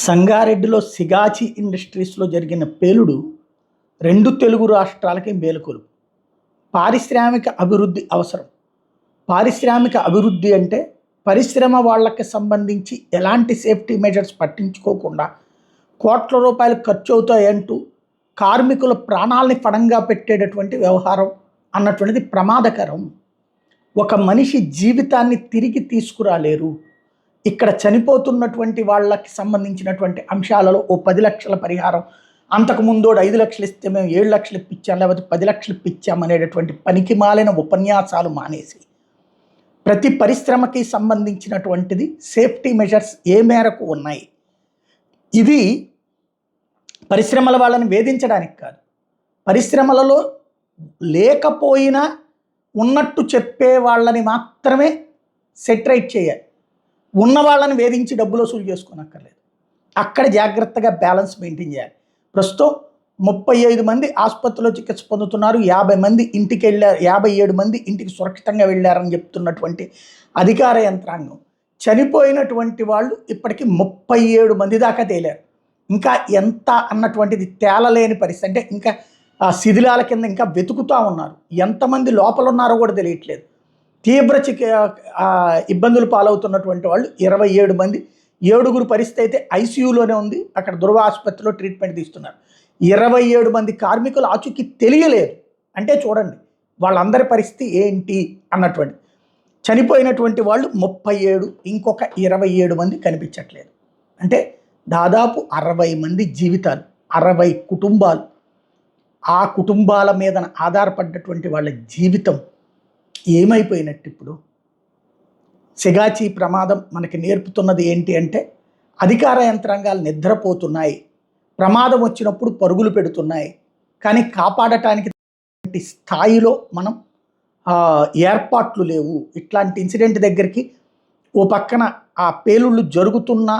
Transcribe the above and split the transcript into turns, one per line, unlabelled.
సంగారెడ్డిలో సిగాచి ఇండస్ట్రీస్లో జరిగిన పేలుడు రెండు తెలుగు రాష్ట్రాలకి మేలుకొలుపు. పారిశ్రామిక అభివృద్ధి అవసరం. పారిశ్రామిక అభివృద్ధి అంటే పరిశ్రమ వాళ్ళకి సంబంధించి ఎలాంటి సేఫ్టీ మెజర్స్ పట్టించుకోకుండా కోట్ల రూపాయలు ఖర్చు అవుతాయంటూ కార్మికుల ప్రాణాలని పణంగా పెట్టేటటువంటి వ్యవహారం అన్నటువంటిది ప్రమాదకరం. ఒక మనిషి జీవితాన్ని తిరిగి తీసుకురాలేరు. ఇక్కడ చనిపోతున్నటువంటి వాళ్ళకి సంబంధించినటువంటి అంశాలలో ఓ 10 లక్షల పరిహారం, అంతకుముందోడు 5 లక్షలు ఇస్తే మేము 7 లక్షలు ఇప్పించాం, లేకపోతే 10 లక్షలు ఇప్పించాం అనేటటువంటి పనికి మాలిన ఉపన్యాసాలు మానేసి ప్రతి పరిశ్రమకి సంబంధించినటువంటిది సేఫ్టీ మెజర్స్ ఏ మేరకు ఉన్నాయి. ఇది పరిశ్రమల వాళ్ళని వేధించడానికి కాదు, పరిశ్రమలలో లేకపోయినా ఉన్నట్టు చెప్పే వాళ్ళని మాత్రమే సెటరైట్ చేయాలి. ఉన్న వాళ్ళని వేధించి డబ్బులు వసూలు చేసుకోనక్కర్లేదు. అక్కడ జాగ్రత్తగా బ్యాలెన్స్ మెయింటైన్ చేయాలి. ప్రస్తుతం 35 మంది ఆసుపత్రిలో చికిత్స పొందుతున్నారు, 50 మంది ఇంటికి వెళ్ళారు, 57 మంది ఇంటికి సురక్షితంగా వెళ్ళారని చెప్తున్నటువంటి అధికార యంత్రాంగం. చనిపోయినటువంటి వాళ్ళు ఇప్పటికీ 37 మంది దాకా తేలారు. ఇంకా ఎంత అన్నటువంటిది తేలలేని పరిస్థితి. అంటే ఇంకా శిథిలాల కింద ఇంకా వెతుకుతూ ఉన్నారు. ఎంతమంది లోపల ఉన్నారో కూడా తెలియట్లేదు. తీవ్ర ఇబ్బందులు పాలవుతున్నటువంటి వాళ్ళు 27 మంది. 7గురు పరిస్థితి అయితే ఐసీయూలోనే ఉంది, అక్కడ దుర్వ ఆసుపత్రిలో ట్రీట్మెంట్ తీస్తున్నారు. 27 మంది కార్మికులు ఆచూకీ తెలియలేదు. అంటే చూడండి వాళ్ళందరి పరిస్థితి ఏంటి అన్నటువంటి. చనిపోయినటువంటి వాళ్ళు 37, ఇంకొక 27 మంది కనిపించట్లేదు. అంటే దాదాపు 60 మంది జీవితాలు, 60 కుటుంబాలు, ఆ కుటుంబాల మీద ఆధారపడ్డటువంటి వాళ్ళ జీవితం ఏమైపోయినట్టు. ఇప్పుడు సిగాచి ప్రమాదం మనకి నేర్పుతున్నది ఏంటి అంటే అధికార యంత్రాంగాలు నిద్రపోతున్నాయి, ప్రమాదం వచ్చినప్పుడు పరుగులు పెడుతున్నాయి, కానీ కాపాడటానికి స్థాయిలో మనం ఏర్పాట్లు లేవు. ఇట్లాంటి ఇన్సిడెంట్ దగ్గరికి ఓ పక్కన ఆ పేలుళ్ళు జరుగుతున్నా